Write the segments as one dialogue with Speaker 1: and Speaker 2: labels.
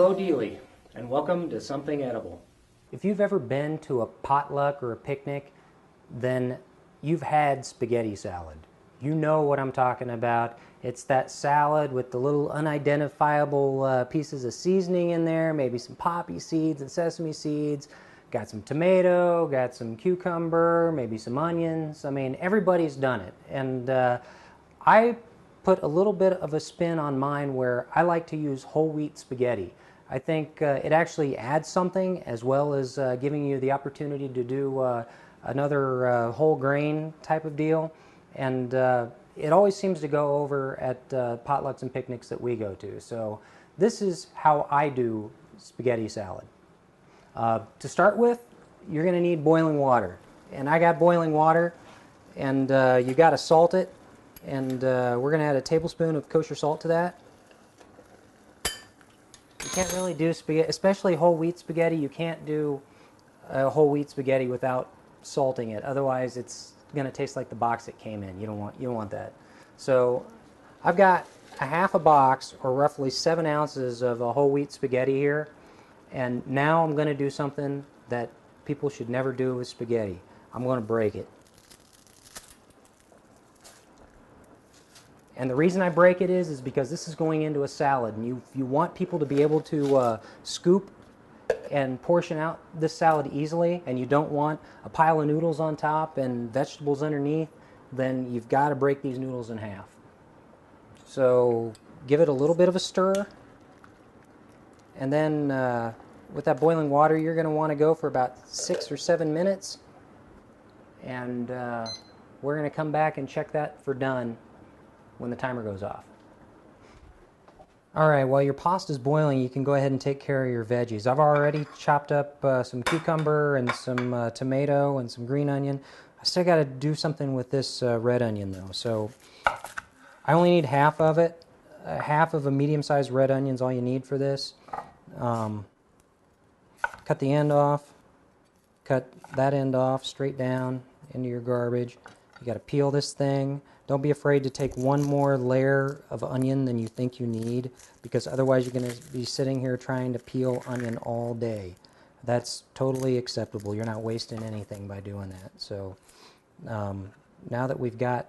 Speaker 1: Hello Dealey, and welcome to Something Edible. If you've ever been to a potluck or a picnic, then you've had spaghetti salad. You know what I'm talking about. It's that salad with the little unidentifiable pieces of seasoning in there, maybe some poppy seeds and sesame seeds, got some tomato, got some cucumber, maybe some onions. I mean, everybody's done it. And I put a little bit of a spin on mine where I like to use whole wheat spaghetti. I think it actually adds something, as well as giving you the opportunity to do another whole grain type of deal. And it always seems to go over at potlucks and picnics that we go to. So this is how I do spaghetti salad. To start with, you're going to need boiling water. And I got boiling water, and you got to salt it. And we're going to add a tablespoon of kosher salt to that. You can't really do spaghetti, especially whole wheat spaghetti. You can't do whole wheat spaghetti without salting it. Otherwise, it's going to taste like the box it came in. You don't want that. So I've got a half a box, or roughly 7 ounces of a whole wheat spaghetti here. And now I'm going to do something that people should never do with spaghetti. I'm going to break it. And the reason I break it is because this is going into a salad, and you want people to be able to scoop and portion out this salad easily, and you don't want a pile of noodles on top and vegetables underneath, then you've got to break these noodles in half. So give it a little bit of a stir, and then with that boiling water, you're going to want to go for about 6 or 7 minutes, and we're going to come back and check that for done when the timer goes off. Alright, while your pasta's boiling, you can go ahead and take care of your veggies. I've already chopped up some cucumber and some tomato and some green onion. I still got to do something with this red onion though. So I only need half of it. Half of a medium-sized red onion is all you need for this. Cut the end off. Cut that end off straight down into your garbage. You got to peel this thing. Don't be afraid to take one more layer of onion than you think you need, because otherwise you're going to be sitting here trying to peel onion all day. That's totally acceptable. You're not wasting anything by doing that. So now that we've got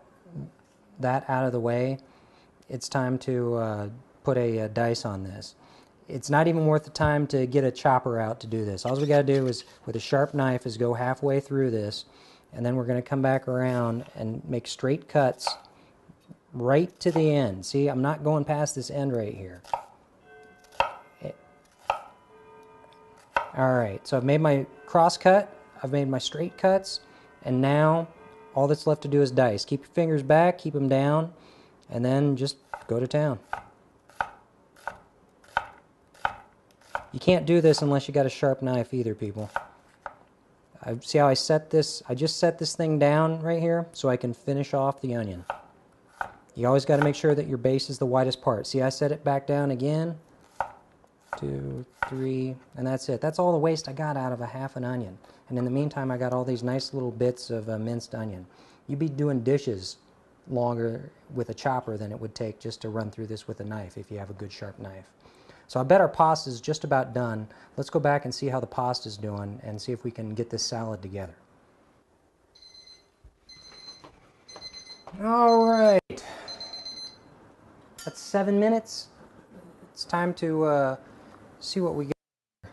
Speaker 1: that out of the way, it's time to put a dice on this. It's not even worth the time to get a chopper out to do this. All we got to do is, with a sharp knife, is go halfway through this, and then we're going to come back around and make straight cuts right to the end. See, I'm not going past this end right here. Alright, so I've made my cross cut, I've made my straight cuts, and now all that's left to do is dice. Keep your fingers back, keep them down, and then just go to town. You can't do this unless you got a sharp knife either, people. See how I set this? I just set this thing down right here so I can finish off the onion. You always got to make sure that your base is the widest part. See, I set it back down again. 2, 3, and that's it. That's all the waste I got out of a half an onion. And in the meantime, I got all these nice little bits of minced onion. You'd be doing dishes longer with a chopper than it would take just to run through this with a knife if you have a good sharp knife. So I bet our pasta is just about done. Let's go back and see how the pasta is doing and see if we can get this salad together. All right. That's 7 minutes. It's time to see what we get.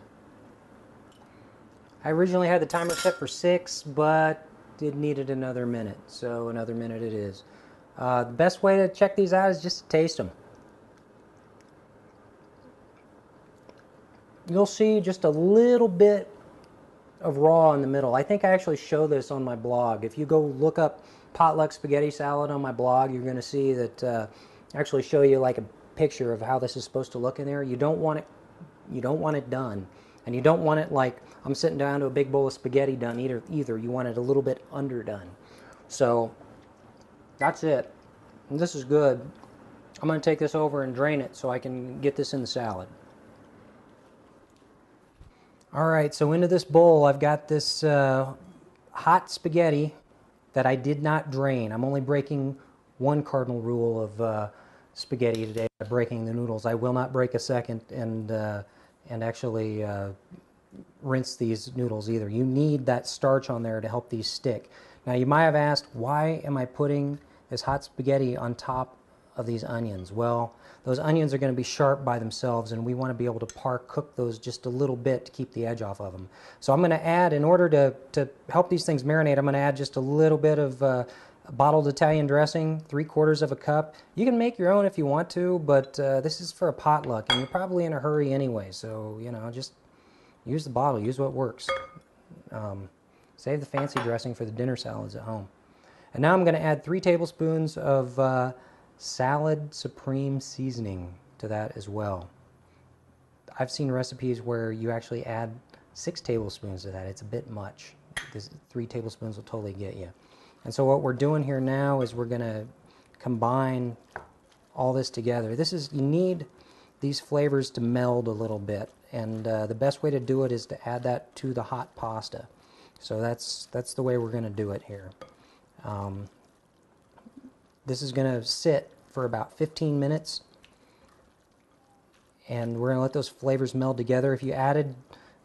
Speaker 1: I originally had the timer set for 6, but it needed another minute. So another minute it is. The best way to check these out is just to taste them. You'll see just a little bit of raw in the middle. I think I actually show this on my blog. If you go look up potluck spaghetti salad on my blog, you're going to see that I actually show you like a picture of how this is supposed to look in there. You don't want it done, and you don't want it like I'm sitting down to a big bowl of spaghetti done either. You want it a little bit underdone. So that's it. And this is good. I'm going to take this over and drain it so I can get this in the salad. Alright, so into this bowl I've got this hot spaghetti that I did not drain. I'm only breaking one cardinal rule of spaghetti today by breaking the noodles. I will not break a second and and actually rinse these noodles either. You need that starch on there to help these stick. Now you might have asked, why am I putting this hot spaghetti on top of these onions? Well, those onions are going to be sharp by themselves, and we want to be able to cook those just a little bit to keep the edge off of them. So I'm going to add, in order to help these things marinate, I'm going to add just a little bit of bottled Italian dressing, 3/4 of a cup. You can make your own if you want to, but this is for a potluck, and you're probably in a hurry anyway, so, you know, just use the bottle, use what works. Save the fancy dressing for the dinner salads at home. And now I'm going to add 3 tablespoons of Salad Supreme seasoning to that as well. I've seen recipes where you actually add 6 tablespoons to that. It's a bit much. 3 tablespoons will totally get you. And so what we're doing here now is we're going to combine all this together. You need these flavors to meld a little bit, and the best way to do it is to add that to the hot pasta. So that's the way we're going to do it here. This is going to sit for about 15 minutes, and we're going to let those flavors meld together. If you added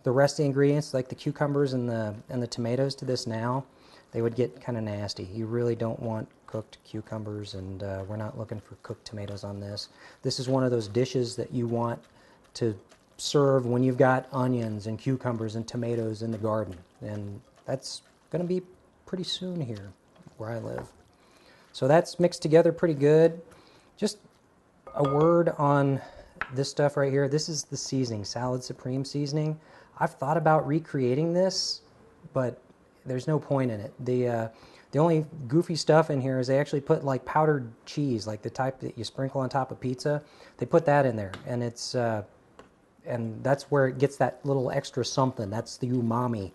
Speaker 1: the rest of the ingredients, like the cucumbers and the tomatoes, to this now, they would get kind of nasty. You really don't want cooked cucumbers, and we're not looking for cooked tomatoes on this. This is one of those dishes that you want to serve when you've got onions and cucumbers and tomatoes in the garden, and that's going to be pretty soon here where I live. So that's mixed together pretty good. Just a word on this stuff right here. This is the seasoning, Salad Supreme seasoning. I've thought about recreating this, but there's no point in it. The only goofy stuff in here is they actually put like powdered cheese, like the type that you sprinkle on top of pizza. They put that in there, and it's and that's where it gets that little extra something. That's the umami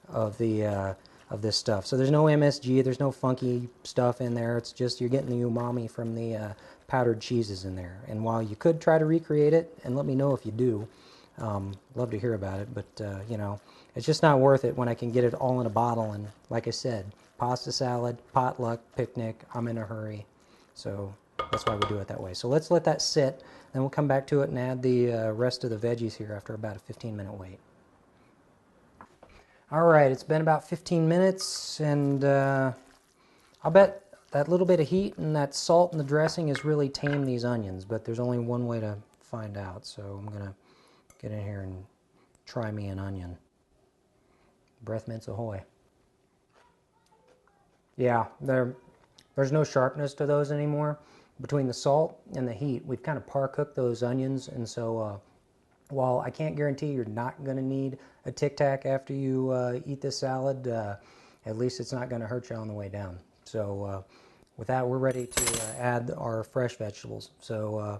Speaker 1: of this stuff. So there's no MSG, there's no funky stuff in there. It's just you're getting the umami from the powdered cheeses in there. And while you could try to recreate it, and let me know if you do, love to hear about it, but you know, it's just not worth it when I can get it all in a bottle. And like I said, pasta salad, potluck, picnic, I'm in a hurry. So that's why we do it that way. So let's let that sit, then we'll come back to it and add the rest of the veggies here after about a 15-minute wait. All right, it's been about 15 minutes, and I'll bet that little bit of heat and that salt in the dressing has really tamed these onions, but there's only one way to find out, so I'm going to get in here and try me an onion. Breath mints ahoy. Yeah, there's no sharpness to those anymore. Between the salt and the heat, we've kind of par-cooked those onions, and so while I can't guarantee you're not going to need a Tic Tac after you eat this salad, at least it's not going to hurt you on the way down. So with that, we're ready to add our fresh vegetables. So I'm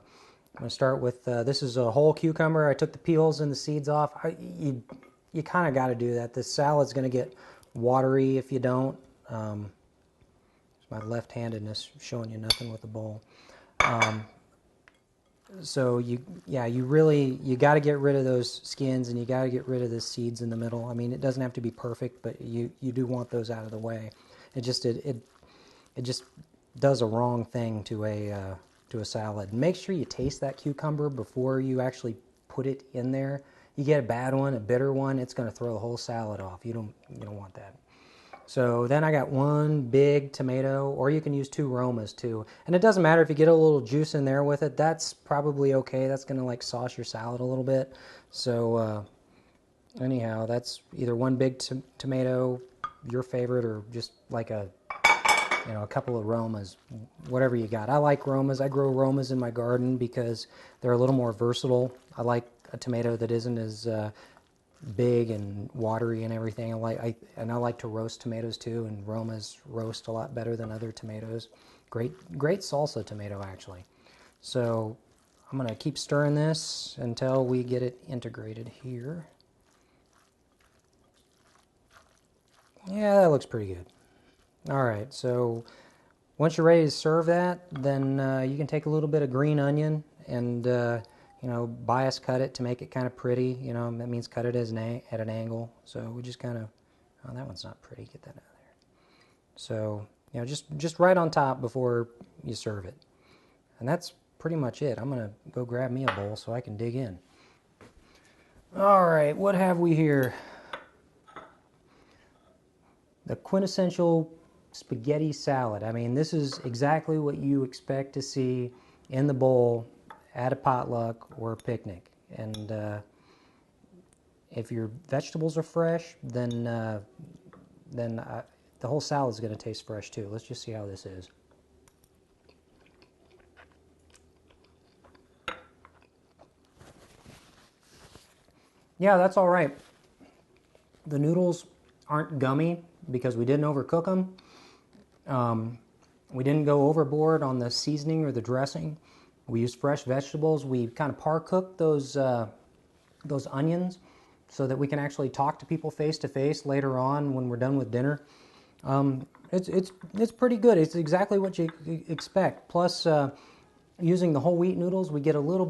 Speaker 1: going to start with, this is a whole cucumber. I took the peels and the seeds off. You kind of got to do that. This salad's going to get watery if you don't. My left-handedness showing you nothing with the bowl. So you got to get rid of those skins, and you got to get rid of the seeds in the middle. I mean, it doesn't have to be perfect, but you do want those out of the way. It just does a wrong thing to a salad. Make sure you taste that cucumber before you actually put it in there. You get a bad one, a bitter one, it's going to throw the whole salad off. You don't want that. So then I got 1 big tomato, or you can use 2 Romas too. And it doesn't matter if you get a little juice in there with it. That's probably okay. That's going to like sauce your salad a little bit. So anyhow, that's either 1 big tomato, your favorite, or just like a couple of Romas, whatever you got. I like Romas. I grow Romas in my garden because they're a little more versatile. I like a tomato that isn't as big and watery and everything. I like to roast tomatoes too, and Romas roast a lot better than other tomatoes. Great salsa tomato, actually. So I'm going to keep stirring this until we get it integrated here. Yeah, that looks pretty good. All right, so once you're ready to serve that, then you can take a little bit of green onion and bias cut it to make it kind of pretty. That means cut it at an angle. So we just kind of, oh, that one's not pretty. Get that out of there. So, just right on top before you serve it. And that's pretty much it. I'm going to go grab me a bowl so I can dig in. All right, what have we here? The quintessential spaghetti salad. I mean, this is exactly what you expect to see in the bowl at a potluck or a picnic. And if your vegetables are fresh, then the whole salad is going to taste fresh too. Let's just see how this is. Yeah, that's all right. The noodles aren't gummy because we didn't overcook them. We didn't go overboard on the seasoning or the dressing. We used fresh vegetables. We kind of par-cooked those onions so that we can actually talk to people face to face later on when we're done with dinner. It's pretty good. It's exactly what you expect. Plus, using the whole wheat noodles, we get a little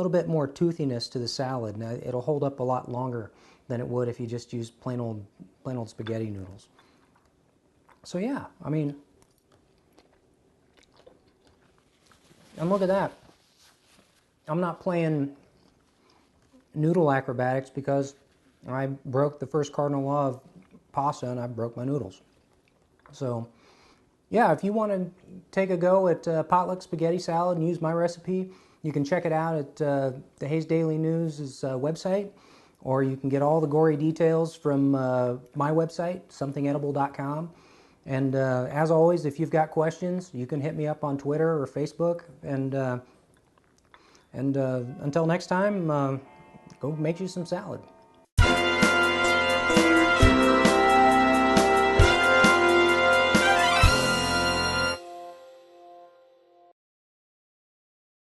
Speaker 1: bit more toothiness to the salad. Now, it'll hold up a lot longer than it would if you just used plain old spaghetti noodles. So yeah, I mean, and look at that. I'm not playing noodle acrobatics because I broke the first cardinal law of pasta and I broke my noodles. So yeah, if you want to take a go at potluck spaghetti salad and use my recipe, you can check it out at the Hayes Daily News' website, or you can get all the gory details from my website, somethingedible.com. And as always, if you've got questions, you can hit me up on Twitter or Facebook. And until next time, go make you some salad.